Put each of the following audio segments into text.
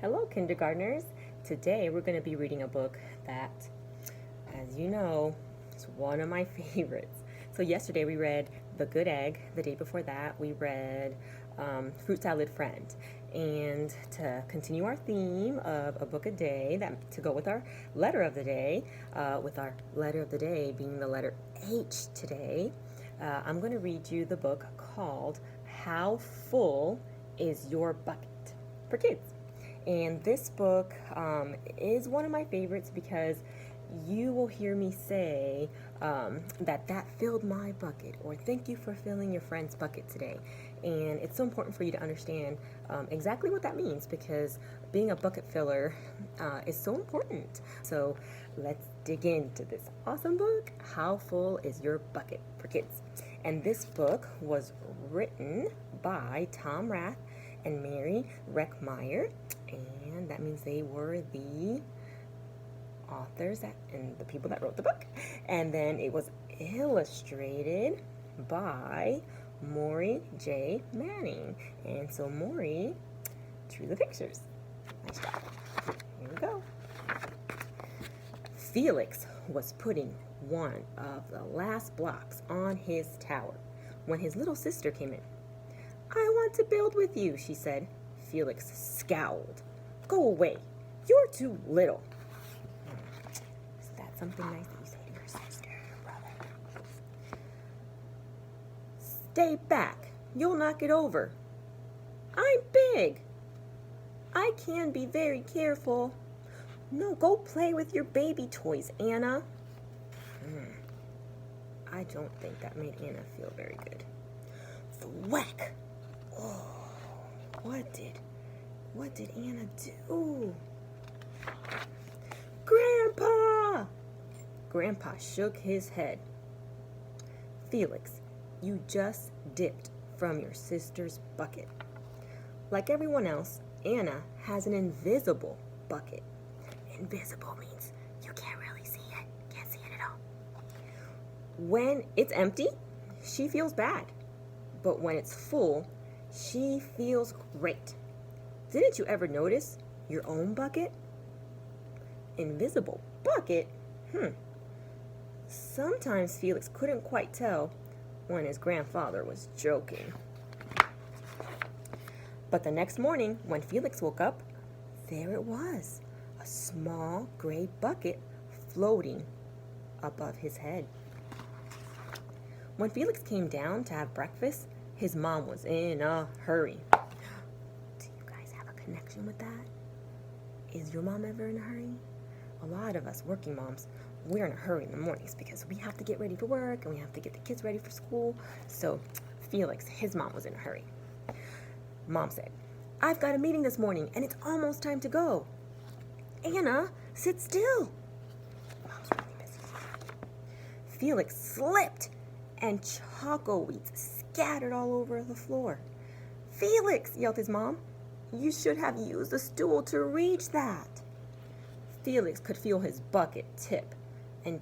Hello, kindergartners. Today we're going to be reading a book that, as you know, is one of my favorites. So yesterday we read The Good Egg. The day before that we read Fruit Salad Friend. And to continue our theme of a book a day, to go with our letter of the day, with our letter of the day being the letter H today, I'm going to read you the book called How Full is Your Bucket for kids. And this book is one of my favorites because you will hear me say that filled my bucket, or thank you for filling your friend's bucket today. And it's so important for you to understand exactly what that means, because being a bucket filler is so important. So let's dig into this awesome book, How Full is Your Bucket for Kids? And this book was written by Tom Rath and Mary Reckmeyer, and that means they were the authors and the people that wrote the book. And then it was illustrated by Maury J. Manning. And so Maury drew the pictures. Nice job. Here we go. Felix was putting one of the last blocks on his tower when his little sister came in. "I want to build with you," she said. Felix scowled. "Go away. You're too little." Is that something nice that you say to your sister or brother? "Stay back. You'll knock it over." "I'm big. I can be very careful." "No, go play with your baby toys, Anna." I don't think that made Anna feel very good. Thwack! Oh, what did Anna do? "Grandpa!" Grandpa shook his head. "Felix, you just dipped from your sister's bucket. Like everyone else, Anna has an invisible bucket." Invisible means you can't really see it. Can't see it at all. "When it's empty, she feels bad. But when it's full, she feels great. Didn't you ever notice your own bucket?" Invisible bucket? Sometimes Felix couldn't quite tell when his grandfather was joking. But the next morning, when Felix woke up, there it was, a small gray bucket floating above his head. When Felix came down to have breakfast, his mom was in a hurry. Do you guys have a connection with that? Is your mom ever in a hurry? A lot of us working moms, we're in a hurry in the mornings because we have to get ready for work and we have to get the kids ready for school. So Felix, his mom was in a hurry. Mom said, "I've got a meeting this morning and it's almost time to go." "Anna, sit still." Mom's really busy. Felix slipped and choco wheats scattered all over the floor. "Felix," yelled his mom, "you should have used a stool to reach that." Felix could feel his bucket tip and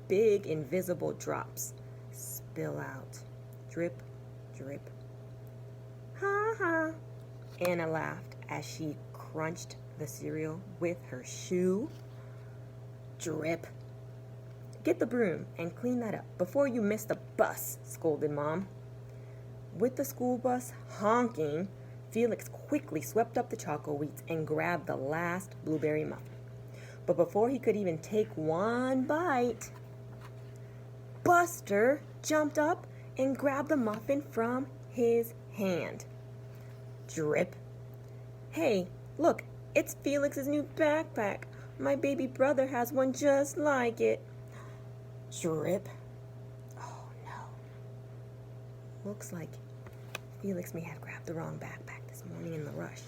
big invisible drops spill out. Drip, drip. "Ha ha," Anna laughed as she crunched the cereal with her shoe. Drip. "Get the broom and clean that up before you miss the bus," scolded Mom. With the school bus honking, Felix quickly swept up the choco wheats and grabbed the last blueberry muffin. But before he could even take one bite, Buster jumped up and grabbed the muffin from his hand. Drip. "Hey, look, it's Felix's new backpack. My baby brother has one just like it." Drip. Oh no. Looks like Felix may have grabbed the wrong backpack this morning in the rush.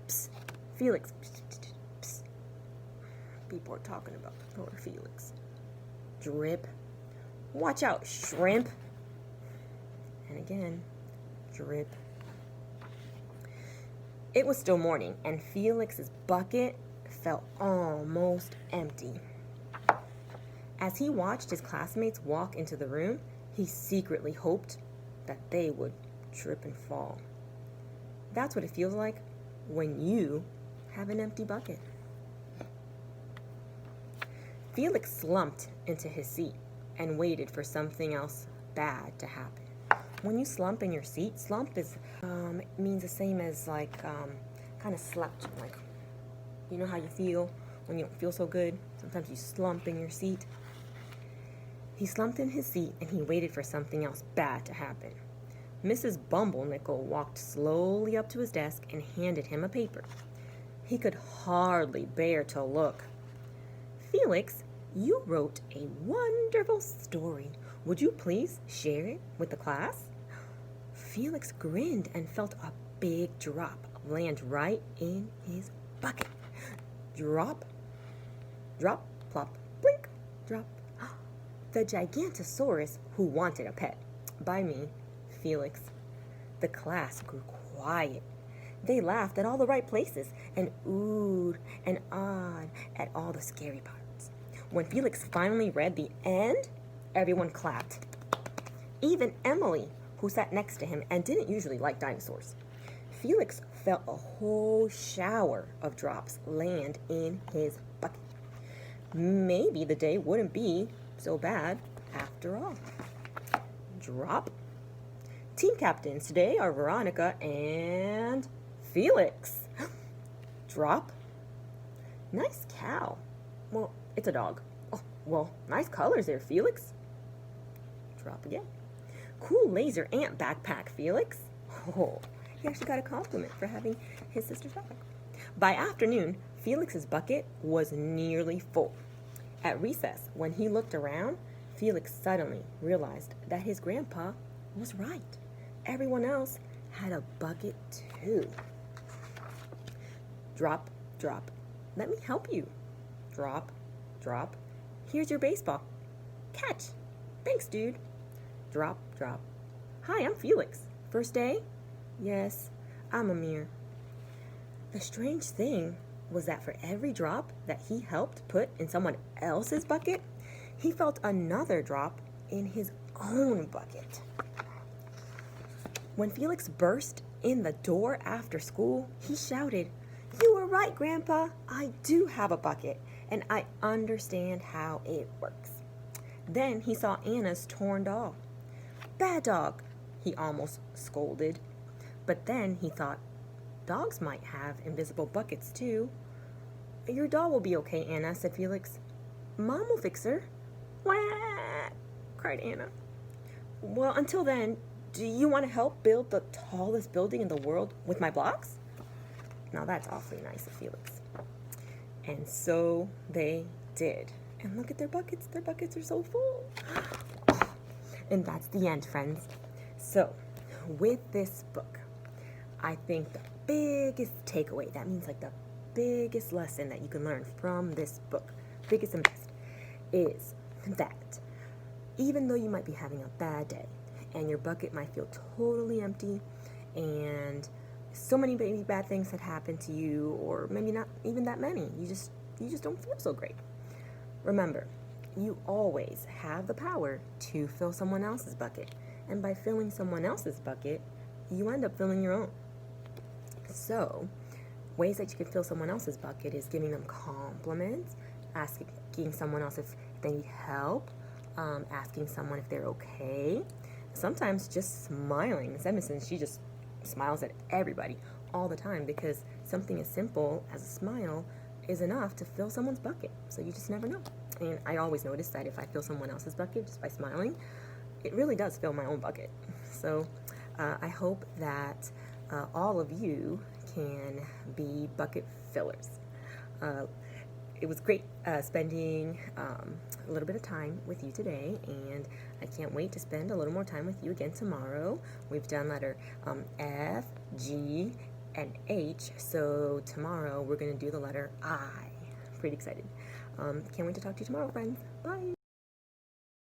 Psst, Felix. Psst, psst, psst. People are talking about poor Felix. Drip. "Watch out, shrimp." And again, drip. It was still morning, and Felix's bucket felt almost empty. As he watched his classmates walk into the room, he secretly hoped that they would trip and fall. That's what it feels like when you have an empty bucket. Felix slumped into his seat and waited for something else bad to happen. When you slump in your seat, slump is means the same as like kind of slept. Like, you know how you feel when you don't feel so good? Sometimes you slump in your seat. He slumped in his seat and he waited for something else bad to happen. Mrs. Bumblenickel walked slowly up to his desk and handed him a paper. He could hardly bear to look. "Felix, you wrote a wonderful story. Would you please share it with the class?" Felix grinned and felt a big drop land right in his bucket. Drop, drop, plop, blink, drop. The Gigantosaurus Who Wanted a Pet, by me, Felix. The class grew quiet. They laughed at all the right places and oohed and awed at all the scary parts. When Felix finally read the end, everyone clapped. Even Emily, who sat next to him and didn't usually like dinosaurs. Felix felt a whole shower of drops land in his bucket. Maybe the day wouldn't be so bad after all. Drop. Team captains today are Veronica and Felix. Drop. Nice cow. Well, it's a dog. Oh, well, nice colors there, Felix. Drop again. Cool laser ant backpack, Felix. Oh, he actually got a compliment for having his sister's backpack. By afternoon, Felix's bucket was nearly full. At recess, when he looked around, Felix suddenly realized that his grandpa was right. Everyone else had a bucket too. Drop, drop. Let me help you. Drop, drop. Here's your baseball. Catch. Thanks, dude. Drop, drop. Hi, I'm Felix. First day? Yes, I'm Amir. The strange thing was that for every drop that he helped put in someone else's bucket, he felt another drop in his own bucket. When Felix burst in the door after school, he shouted, "You were right, Grandpa. I do have a bucket, and I understand how it works." Then he saw Anna's torn doll. "Bad dog," he almost scolded. But then he thought, dogs might have invisible buckets too. "Your doll will be okay, Anna," said Felix. "Mom will fix her." "Wah!" cried Anna. "Well, until then, do you want to help build the tallest building in the world with my blocks?" Now that's awfully nice of Felix. And so they did. And look at their buckets. Their buckets are so full. And that's the end, friends. So, with this book, I think the biggest takeaway, that means like the biggest lesson that you can learn from this book, biggest and best, is that even though you might be having a bad day and your bucket might feel totally empty and so many maybe bad things had happened to you, or maybe not even that many, you just don't feel so great. Remember, you always have the power to fill someone else's bucket, and by filling someone else's bucket, you end up filling your own. So, ways that you can fill someone else's bucket is giving them compliments, asking someone else if they need help, asking someone if they're okay. Sometimes just smiling. Miss Edmiston, she just smiles at everybody all the time because something as simple as a smile is enough to fill someone's bucket. So you just never know. And I always notice that if I fill someone else's bucket just by smiling, it really does fill my own bucket. So I hope that all of you can be bucket fillers. It was great spending a little bit of time with you today, and I can't wait to spend a little more time with you again tomorrow. We've done letter F, G, and H, so tomorrow we're going to do the letter I. Pretty excited. Can't wait to talk to you tomorrow, friends. Bye.